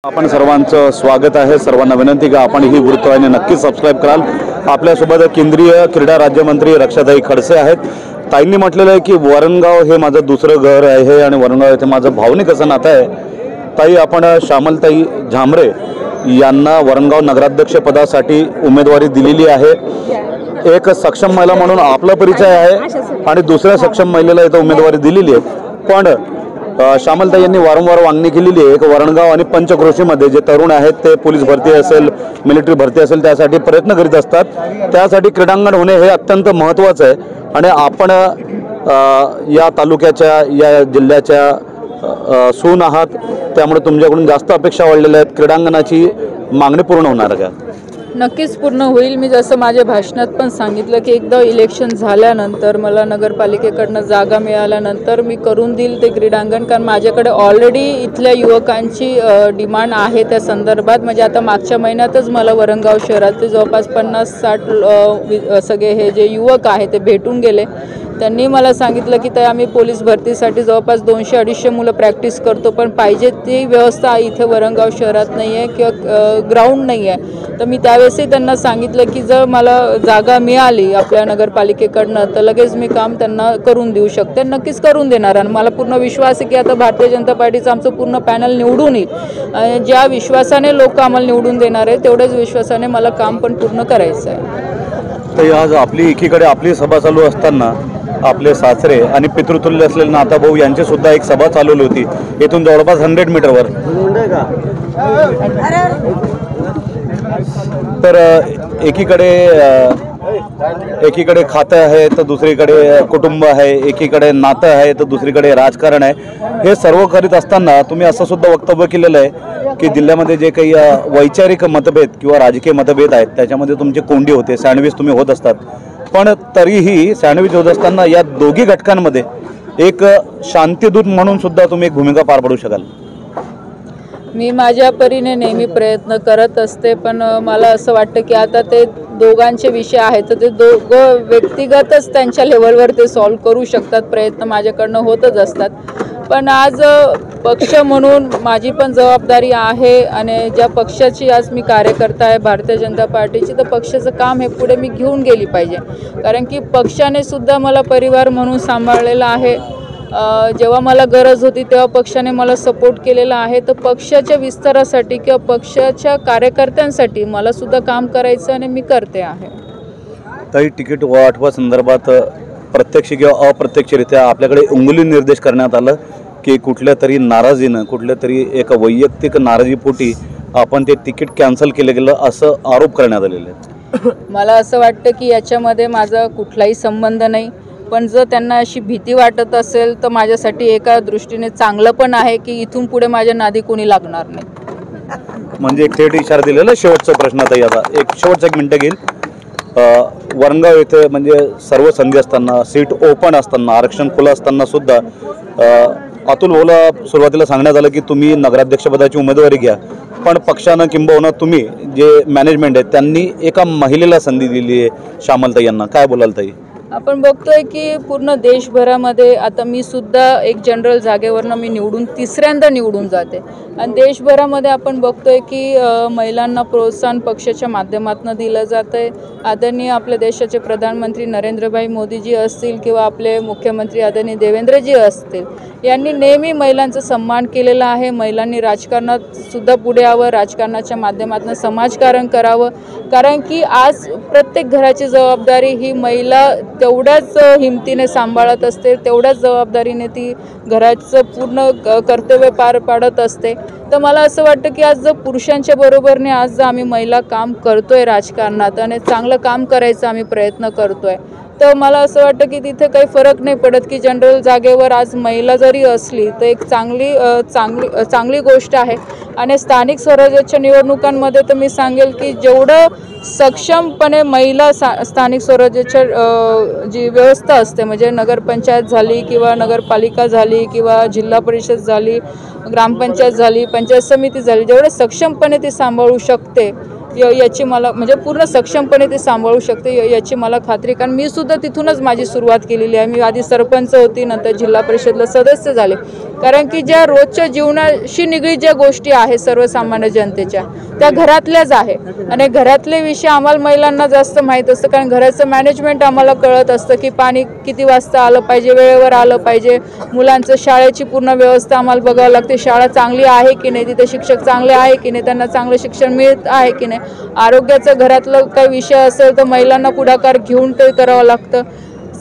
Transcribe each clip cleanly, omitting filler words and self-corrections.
आपण सर्वांचं स्वागत आहे। सर्वांना विनंती का आपण ही वृत्तवाहिनी नक्की सबस्क्राइब कराल। आपल्यासोबत केंद्रीय क्रीडा राज्यमंत्री रक्षाताई खडसे आहेत। ताईंनी म्हटलेलं आहे की वरणगाव हे माझं दुसरं घर आहे आणि वरणगाव येथे माझं भावनिक असं नातं आहे। ताई, आपण श्यामलताई झांबरे यांना वरणगाव नगराध्यक्ष पदासाठी उमेदवारी दिलेली आहे। एक सक्षम महिला म्हणून आपला परिचय आहे आणि दुसऱ्या सक्षम महिलेला इथं उमेदवारी दिलेली आहे। पण श्यामलताई यांनी वारंवार मागणी केलेली आहे एक वरणगाव आणि पंचक्रोशीमध्ये जे तरुण आहेत ते पोलीस भरती असेल, मिलिटरी भरती असेल, त्यासाठी प्रयत्न करीत असतात। त्यासाठी क्रीडांगण होणे हे अत्यंत महत्त्वाचं आहे आणि आपण या तालुक्याच्या या जिल्ह्याच्या सून आहात, त्यामुळे तुमच्याकडून जास्त अपेक्षा वाढलेल्या आहेत। क्रीडांगणाची मागणी पूर्ण होणार का? नक्कीच पूर्ण होईल। मी जसं माझ्या भाषणात पण सांगितलं की एकदा इलेक्शन झाल्यानंतर मला नगरपालिकेकडनं जागा मिळाल्यानंतर मी करून देईल ते क्रीडांगण, कारण माझ्याकडे ऑलरेडी इथल्या युवकांची डिमांड आहे त्या संदर्भात। म्हणजे आता मागच्या महिन्यातच मला वरणगाव शहरातले जवळपास 50-60 सगळे हे जे युवक आहे ते भेटून गेले। त्यांनी मला सांगितलं की ते आम्ही पोलीस भरतीसाठी जवळपास 200-250 मुलं प्रॅक्टिस करतो, पण पाहिजे ती व्यवस्था इथे वरणगाव शहरात नाही आहे किंवा ग्राउंड नाही आहे। तर मी त्यावेळेसही त्यांना सांगितलं की जर मला जागा मिळाली आपल्या नगरपालिकेकडनं तर लगेच मी काम त्यांना करून देऊ शकते, नक्कीच करून देणार। आणि मला पूर्ण विश्वास आहे की आता भारतीय जनता पार्टीचं आमचं पूर्ण पॅनल निवडून येईल। ज्या विश्वासाने लोक आम्हाला निवडून देणार आहे तेवढ्याच विश्वासाने मला काम पण पूर्ण करायचं आहे। तर आज आपली एकीकडे आपली सभा चालू असताना आपले सासरे आणि पितृतुल्य असलेले नाताभाऊ यांची सुद्धा एक सभा चालवली होती इथून जवळपास 100 मीटरवर। तर एकीकडे खातं आहे तर दुसरीकडे कुटुंब आहे, एकीकडे नातं आहे तर दुसरीकडे राजकारण आहे। हे सर्व करीत असताना तुम्ही असं सुद्धा वक्तव्य केलेलं आहे की जिल्ह्यामध्ये जे काही वैचारिक मतभेद किंवा राजकीय मतभेद आहेत त्याच्यामध्ये तुमची कोंडी होते, सँडविच तुम्ही होत असतात, पण तरीही सँडविच होत असताना या दोघी घटकांमध्ये एक शांतीदूत म्हणून सुद्धा तुम्ही एक भूमिका पार पाडू शकाल। मी माझ्या परीने नेहमी प्रयत्न करत असते, पण मला असं वाटतं की आता ते दोघांचे विषय आहेत तर ते दोघं व्यक्तिगतच त्यांच्या लेवलवर ते सॉल्व्ह करू शकतात। प्रयत्न माझ्याकडनं होतच असतात, पण आज पक्ष म्हणून माझी पण जबाबदारी आहे आणि ज्या पक्षाची आज मी कार्यकर्ता आहे भारतीय जनता पार्टीची, तर पक्षाचं काम हे पुढे मी घेऊन गेली पाहिजे, कारण की पक्षाने सुद्धा मला परिवार म्हणून सांभाळलेलं आहे। जेव्हा मला गरज होती तेव्हा पक्षाने मला सपोर्ट केलेला आहे। तर पक्षाच्या विस्तारासाठी किंवा पक्षाच्या कार्यकर्त्यांसाठी मला सुद्धा काम करायचं आणि मी करते आहे। ताई, तिकीट वाटपा संदर्भात प्रत्यक्ष किंवा अप्रत्यक्षरित्या आपल्याकडे अंगुली निर्देश करण्यात आलं की कुठल्या तरी नाराजीनं, कुठल्या तरी एक वैयक्तिक नाराजीपोटी आपण ते तिकीट कॅन्सल केलं गेलं असं आरोप करण्यात आलेले आहेत। मला असं वाटतं की याच्यामध्ये माझा कुठलाही संबंध नाही, पण जर त्यांना अशी भीती वाटत असेल तर माझ्यासाठी एका दृष्टीने चांगलं पण आहे की इथून पुढे माझ्या नादी कोणी लागणार नाही। म्हणजे एक थेट इशारा दिलेला। शेवटचा प्रश्न आता याचा एक शेवटचा 1 मिनिट घेईल। वरणगाव येथे म्हणजे सर्व संधी असताना, सीट ओपन असताना, आरक्षण खुलं असताना सुद्धा अतुल भाऊला सुरुवातीला सांगण्यात आलं की तुम्ही नगराध्यक्षपदाची उमेदवारी घ्या, पण पक्षानं किंबहुना तुम्ही जे मॅनेजमेंट आहे त्यांनी एका महिलेला संधी दिली आहे, श्यामलताई यांना। काय बोलाल ताई? आपण बघतोय की पूर्ण देशभरामध्ये आता मी सुद्धा एक जनरल जागेवरनं मी तिसऱ्यांदा निवडून जाते आणि देशभरामध्ये आपण बघतोय की महिलांना प्रोत्साहन पक्षाच्या माध्यमातून दिलं जातं आहे। आदरणीय आपल्या देशाचे प्रधानमंत्री नरेंद्रभाई मोदीजी असतील किंवा आपले मुख्यमंत्री आदरणीय देवेंद्रजी असतील, यांनी नेहमी महिलांचा सन्मान केलेला आहे। महिलांनी राजकारणात सुद्धा पुढे यावं, राजकारणाच्या माध्यमातून समाजकारण करावं, कारण की आज प्रत्येक घराची जबाबदारी ही महिला तेवढ्याच हिमतीने सांभाळत असते, तेवढ्याच जबाबदारीने ती घराचं पूर्ण कर्तव्य पार पाडत असते। तर मला असं वाटतं की आज जर पुरुषांच्या बरोबरने आज जर आम्ही महिला काम करतोय राजकारणात आणि चांगलं काम करायचा आम्ही प्रयत्न करतोय, तर मला असं वाटतं की तिथे काही फरक नाही पडत की जनरल जागेवर आज महिला जरी असली तर एक चांगली गोष्ट आहे। आणि स्थानिक स्वराज्याच्या निवडणुकांमध्ये तर मी सांगेल की जेवढं सक्षमपणे महिला स्थानिक स्वराज्याच्या जी व्यवस्था असते, म्हणजे नगरपंचायत झाली किंवा नगरपालिका झाली किंवा जिल्हा परिषद झाली, ग्रामपंचायत झाली, पंचायत समिती झाली, जेवढं सक्षमपणे ती सांभाळू शकते याची मला म्हणजे पूर्ण सक्षमपणे ते सांभाळू शकते याची मला खात्री, कारण मी सुद्धा तिथूनच माझी सुरुवात केलेली आहे। मी आधी सरपंच होती, नंतर जिल्हा परिषदला सदस्य झाले, कारण की ज्या रोजच्या जीवनाशी निगडीत ज्या गोष्टी आहेत सर्वसामान्य जनतेच्या त्या घरातल्याच आहे आणि घरातले विषय आम्हाला महिलांना जास्त माहीत असतं, कारण घराचं मॅनेजमेंट आम्हाला कळत असतं की पाणी किती वाजता आलं पाहिजे, वेळेवर आलं पाहिजे, मुलांचं शाळेची पूर्ण व्यवस्था आम्हाला बघावं लागते, शाळा चांगली आहे की नाही, तिथे शिक्षक चांगले आहे की नाही, त्यांना चांगलं शिक्षण मिळत आहे की नाही, आरोग्याचं घरातलं काही विषय असेल तर महिलांना पुढाकार घेऊन ते करावं लागतं.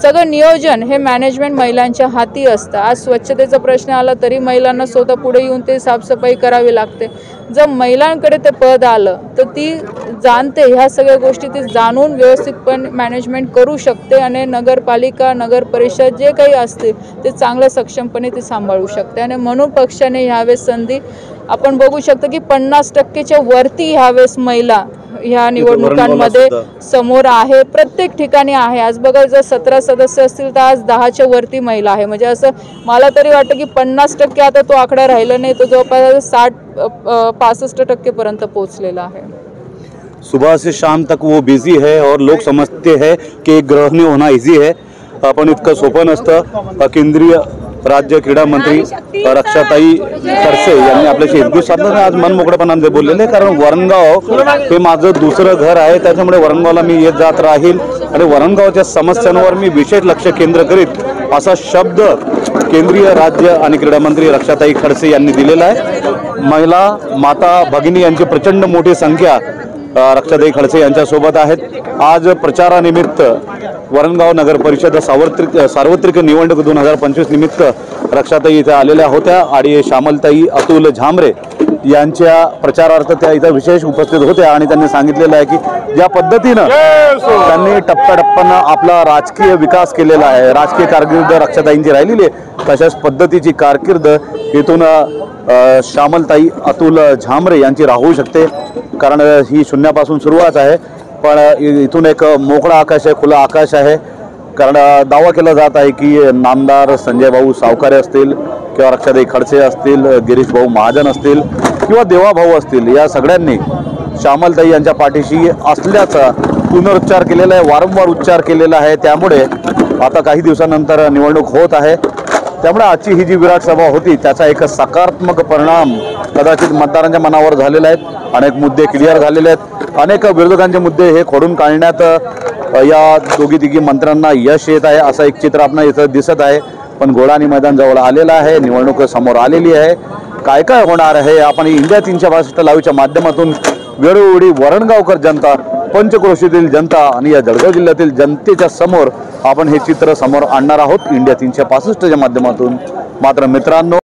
सगळं नियोजन हे मॅनेजमेंट महिलांच्या हाती असतं. आज स्वच्छतेचा प्रश्न आला तरी महिलांना स्वतः पुढे येऊन ते साफसफाई करावी लागते. जर महिलांकडे ते पद आलं तर ती जाणते ह्या सगळ्या गोष्टी ती जाणून व्यवस्थितपणे मॅनेजमेंट करू शकते आणि नगरपालिका नगर परिषद जे काही असते ते चांगलं सक्षमपणे ते सांभाळू शकते. आणि म्हणून पक्षाने ह्यावेळेस संधी आपण बघू शकतो की 50%च्या वरती ह्यावेळेस महिला ह्या निवडणुकांमध्ये समोर आहे, प्रत्येक ठिकाणी आहे. आज बघा जर 17 सदस्य असतील तर आज 10च्या वरती महिला आहे. म्हणजे असं मला तरी वाटतं की 50% आता तो आकडा राहिला नाही, तो जवळपास 60-65% पर्यंत पोहोचलेला आहे. सुबह से शाम तक वो बिजी है और लोग समझते हैं कि गृहिणी होना इजी है, पण इतकं सोपं नसतं. केंद्रीय राज्य क्रीडा मंत्री रक्षाताई खडसे यांनी आपल्याशी एकजूट साधलं आणि आज मनमोकळेपणाने बोललेले, कारण वरणगाव हे माझं दुसरं घर आहे, त्याच्यामुळे वरणगावला मी येत जात राहील आणि वरणगावच्या समस्यांवर मी विशेष लक्ष केंद्र करीत असा शब्द केंद्रीय राज्य आणि क्रीडा मंत्री रक्षाताई खडसे यांनी दिलेला आहे. महिला माता भगिनी यांची प्रचंड मोठी संख्या रक्षाताई खडसे यांच्यासोबत आहेत. आज प्रचारानिमित्त वरणगाव नगर परिषद सार्वत्रिक निवडणूक 2025 निमित्त रक्षाताई इथे आलेल्या होत्या आणि श्यामलताई अतुल झांबरे यांच्या प्रचारार्थ त्या इथं विशेष उपस्थित होत्या आणि त्यांनी सांगितलेलं आहे की ज्या पद्धतीनं त्यांनी टप्प्याटप्प्यानं आपला राजकीय विकास केलेला आहे, राजकीय कारकीर्द रक्षाताईंची राहिलेली आहे, तशाच पद्धतीची कारकीर्द इथून श्यामलताई अतुल झांबरे यांची राहू शकते. कारण ही शून्यापासून सुरुवात आहे, पण इथून एक मोकळा आकाश आहे, खुला आकाश आहे. कारण दावा केला जात आहे की नामदार संजय भाऊ सावकारे असतील किंवा रक्षाताई खडसे असतील, गिरीश भाऊ महाजन असतील किंवा देवाभाऊ असतील, या सगळ्यांनी श्यामलताई यांच्या पाठीशी असल्याचा पुनरुच्चार केलेला आहे, वारंवार उच्चार केलेला आहे. त्यामुळे आता काही दिवसानंतर निवडणूक होत आहे, त्यामुळे आजची ही जी विराट सभा होती त्याचा एक सकारात्मक परिणाम कदाचित मतदारांच्या मनावर झालेला आहे. अनेक मुद्दे क्लिअर झालेले आहेत, अनेक विरोधकांचे मुद्दे हे खोडून काढण्यात या दोघी तिघी मंत्र्यांना यश येत आहे, असं एक चित्र आपल्याला इथं दिसत आहे. पण घोडाणी मैदान जवळ आलेलं आहे, निवडणूक समोर आलेली आहे. काय काय होणार आहे आपण इंडिया 362 लाईव्हच्या माध्यमातून वेळोवेळी वरणगावकर जनता, पंचक्रोशीतील जनता आणि या जळगाव जिल्ह्यातील जनतेच्या समोर आपण हे चित्र समोर आणणार आहोत इंडिया 365च्या माध्यमातून. मात्र मित्रांनो,